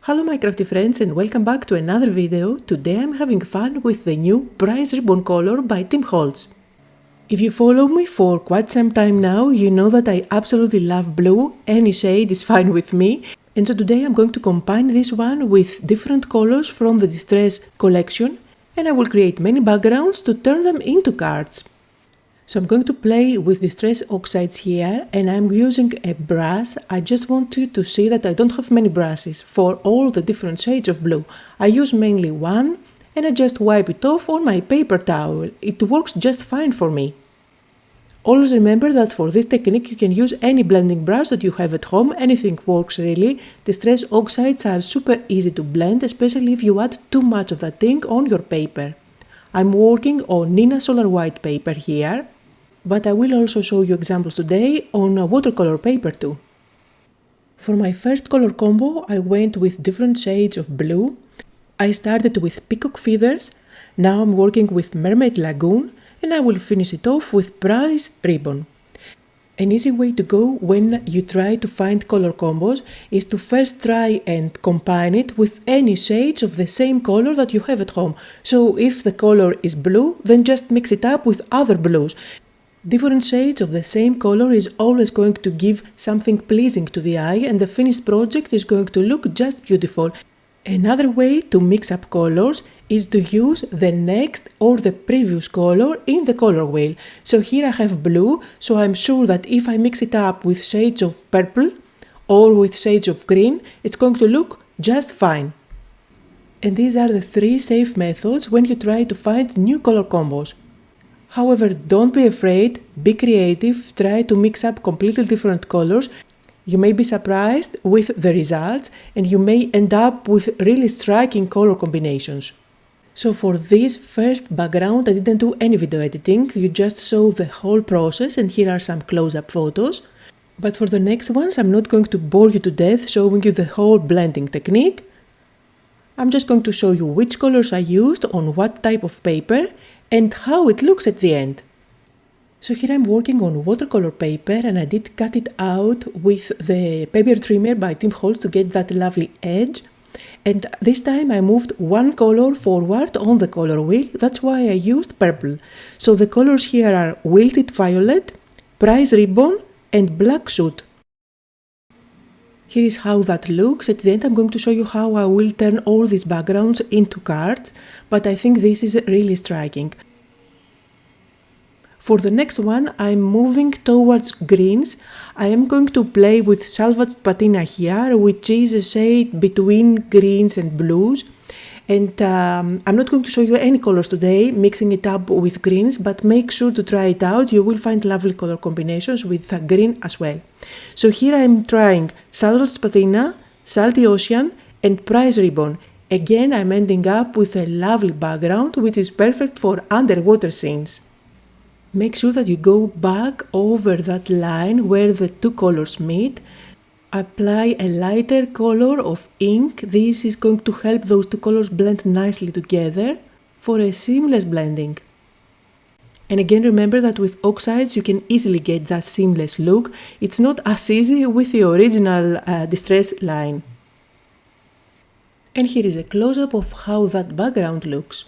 Hello my crafty friends and welcome back to another video. Today I'm having fun with the new Prize Ribbon color by Team Holtz. If you follow me for quite some time now, you know that I absolutely love blue, any shade is fine with me. And so today I'm going to combine this one with different colors from the Distress collection and I will create many backgrounds to turn them into cards. So I'm going to play with Distress Oxides here and I'm using a brush. I just want you to see that I don't have many brushes for all the different shades of blue. I use mainly one and I just wipe it off on my paper towel. It works just fine for me. Always remember that for this technique you can use any blending brush that you have at home, anything works really. Distress Oxides are super easy to blend, especially if you add too much of that thing on your paper. I'm working on Neenah Solar White paper here. But I will also show you examples today on watercolor paper too. For my first color combo I went with different shades of blue. I started with Peacock Feathers, now I'm working with Mermaid Lagoon and I will finish it off with Prize Ribbon. An easy way to go when you try to find color combos is to first try and combine it with any shades of the same color that you have at home. So if the color is blue, then just mix it up with other blues. Different shades of the same color is always going to give something pleasing to the eye and the finished project is going to look just beautiful. Another way to mix up colors is to use the next or the previous color in the color wheel. So here I have blue, so I'm sure that if I mix it up with shades of purple or with shades of green, it's going to look just fine. And these are the three safe methods when you try to find new color combos. However, don't be afraid, be creative, try to mix up completely different colors. You may be surprised with the results and you may end up with really striking color combinations. So for this first background I didn't do any video editing, you just saw the whole process and here are some close-up photos. But for the next ones I'm not going to bore you to death showing you the whole blending technique. I'm just going to show you which colors I used on what type of paper and how it looks at the end. So here I'm working on watercolor paper and I did cut it out with the paper trimmer by Team Holtz to get that lovely edge. And this time I moved one color forward on the color wheel, that's why I used purple. So the colors here are Wilted Violet, Prize Ribbon and Black Soot. Here is how that looks. At the end I'm going to show you how I will turn all these backgrounds into cards, but I think this is really striking. For the next one I'm moving towards greens. I am going to play with Salvaged Patina here, which is a shade between greens and blues. And I'm not going to show you any colors today, mixing it up with greens, but make sure to try it out. You will find lovely color combinations with green as well. So here I'm trying Salvaged Patina, Salty Ocean and Prize Ribbon. Again I'm ending up with a lovely background which is perfect for underwater scenes. Make sure that you go back over that line where the two colors meet. Apply a lighter color of ink. This is going to help those two colors blend nicely together for a seamless blending. And again remember that with oxides you can easily get that seamless look. It's not as easy with the original Distress line. And here is a close-up of how that background looks.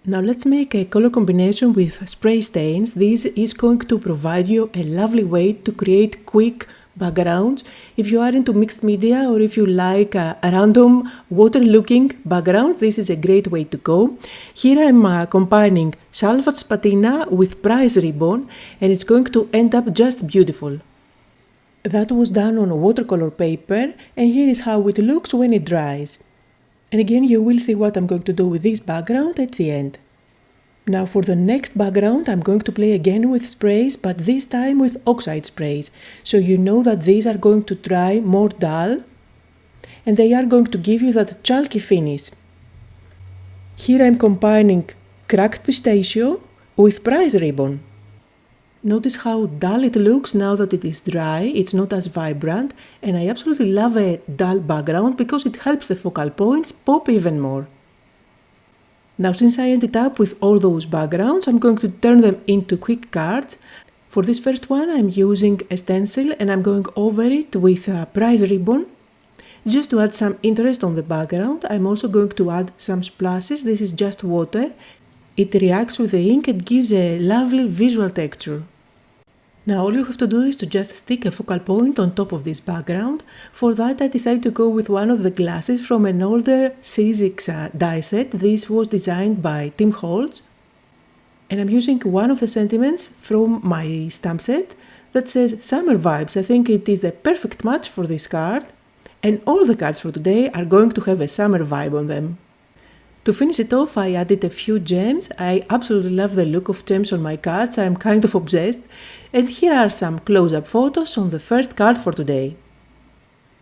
Now let's make a color combination with spray stains. This is going to provide you a lovely way to create quick backgrounds. If you are into mixed media or if you like a random water looking background, this is a great way to go. Here I'm combining Salvaged Patina with Prize Ribbon and it's going to end up just beautiful. That was done on watercolor paper and here is how it looks when it dries. And again you will see what I'm going to do with this background at the end. Now for the next background I'm going to play again with sprays, but this time with oxide sprays. So you know that these are going to dry more dull and they are going to give you that chalky finish. Here I'm combining Cracked Pistachio with Prize Ribbon. Notice how dull it looks now that it is dry, it's not as vibrant, and I absolutely love a dull background because it helps the focal points pop even more. Now since I ended up with all those backgrounds, I'm going to turn them into quick cards. For this first one I'm using a stencil and I'm going over it with a prize ribbon just to add some interest on the background. I'm also going to add some splashes. This is just water. It reacts with the ink and gives a lovely visual texture. Now all you have to do is to just stick a focal point on top of this background. For that I decided to go with one of the glasses from an older Sizzix die set. This was designed by Holtz. And I'm using one of the sentiments from my stamp set that says Summer Vibes. I think it is the perfect match for this card. And all the cards for today are going to have a summer vibe on them. To finish it off, I added a few gems. I absolutely love the look of gems on my cards. I'm kind of obsessed. And here are some close-up photos on the first card for today.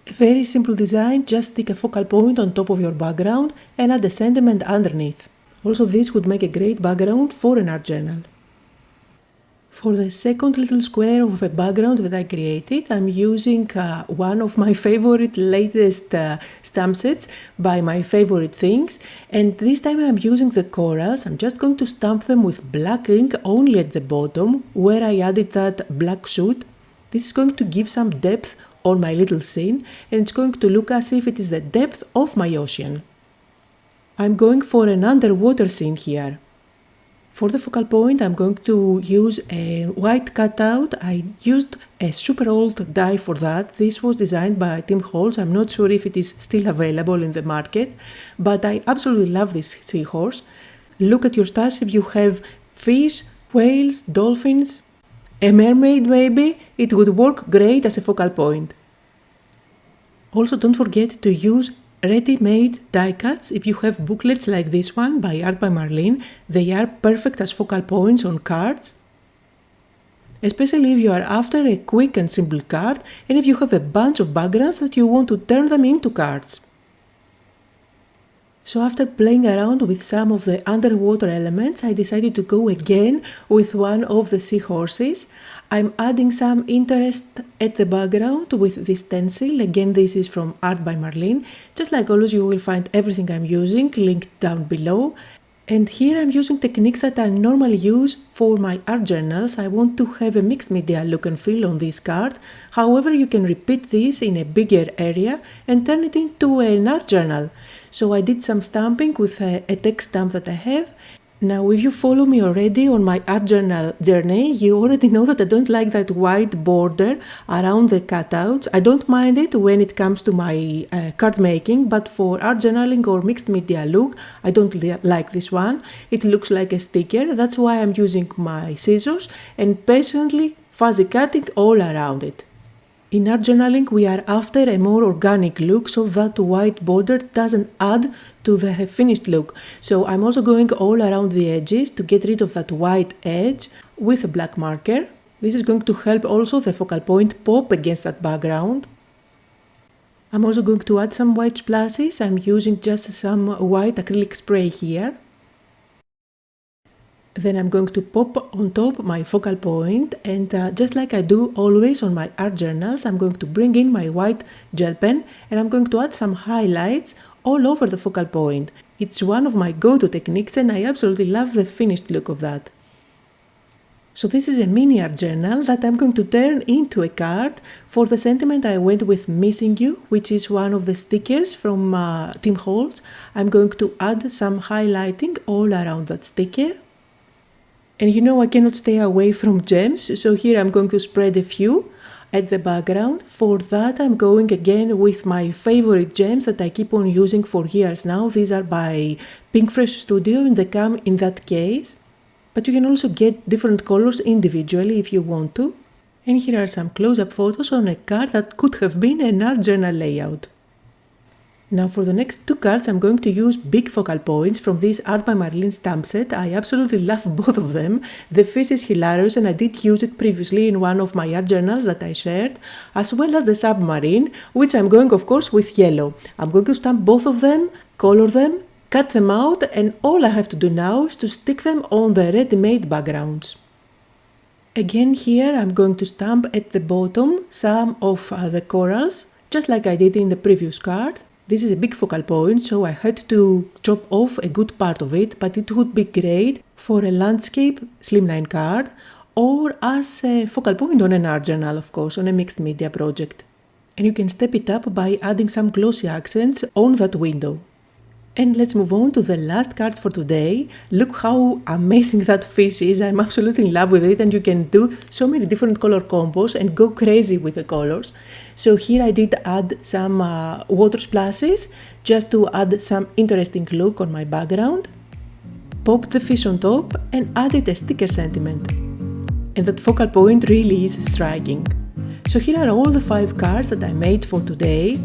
A very simple design, just stick a focal point on top of your background and add a sentiment underneath. Also, this would make a great background for an art journal. For the second little square of a background that I created, I'm using one of my favorite latest stamp sets by My Favorite Things, and this time I'm using the corals. I'm just going to stamp them with black ink only at the bottom where I added that black shoot. This is going to give some depth on my little scene, and it's going to look as if it is the depth of my ocean. I'm going for an underwater scene here. For the focal point, I'm going to use a white cutout. I used a super old die for that. This was designed by Holtz. I'm not sure if it is still available in the market, but I absolutely love this seahorse. Look at your stash if you have fish, whales, dolphins, a mermaid maybe. It would work great as a focal point. Also, don't forget to use ready-made die cuts. If you have booklets like this one by Art by Marlene, they are perfect as focal points on cards. Especially if you are after a quick and simple card and if you have a bunch of backgrounds that you want to turn them into cards. So after playing around with some of the underwater elements, I decided to go again with one of the seahorses. I'm adding some interest at the background with this stencil. Again, this is from Art by Marlene. Just like always, you will find everything I'm using linked down below. And here I'm using techniques that I normally use for my art journals. I want to have a mixed media look and feel on this card. However, you can repeat this in a bigger area and turn it into an art journal. So I did some stamping with a text stamp that I have. Now, if you follow me already on my art journal journey, you already know that I don't like that white border around the cutouts. I don't mind it when it comes to my card making, but for art journaling or mixed media look, I don't like this one. It looks like a sticker. That's why I'm using my scissors and patiently fuzzy cutting all around it. In art journaling, we are after a more organic look, so that white border doesn't add to the finished look. So I'm also going all around the edges to get rid of that white edge with a black marker. This is going to help also the focal point pop against that background. I'm also going to add some white splashes. I'm using just some white acrylic spray here. Then I'm going to pop on top my focal point, and just like I do always on my art journals, I'm going to bring in my white gel pen and I'm going to add some highlights all over the focal point. It's one of my go-to techniques and I absolutely love the finished look of that. So this is a mini art journal that I'm going to turn into a card. For the sentiment I went with Missing You, which is one of the stickers from Holtz. I'm going to add some highlighting all around that sticker. And you know I cannot stay away from gems, so here I'm going to spread a few at the background. For that I'm going again with my favorite gems that I keep on using for years now. These are by PinkFresh Studio and they come in that case. But you can also get different colors individually if you want to. And here are some close-up photos on a card that could have been an art journal layout. Now for the next two cards I'm going to use big focal points from this Art by Marlene stamp set. I absolutely love both of them. The fish is hilarious and I did use it previously in one of my art journals that I shared, as well as the submarine, which I'm going of course with yellow. I'm going to stamp both of them, color them, cut them out, and all I have to do now is to stick them on the ready-made backgrounds. Again here I'm going to stamp at the bottom some of the corals, just like I did in the previous card. This is a big focal point, so I had to chop off a good part of it, but it would be great for a landscape slimline card. or as a focal point on an art journal, of course, on a mixed media project. And you can step it up by adding some glossy accents on that window. And let's move on to the last card for today. Look how amazing that fish is. I'm absolutely in love with it, and you can do so many different color combos and go crazy with the colors. So here I did add some water splashes just to add some interesting look on my background. Popped the fish on top and added a sticker sentiment. And that focal point really is striking. So here are all the 5 cards that I made for today.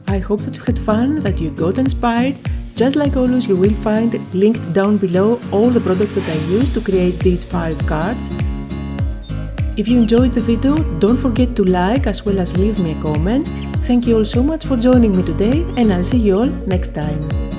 I hope that you had fun, that you got inspired. Just like always, you will find linked down below all the products that I used to create these 5 cards. If you enjoyed the video, don't forget to like as well as leave me a comment. Thank you all so much for joining me today, and I'll see you all next time.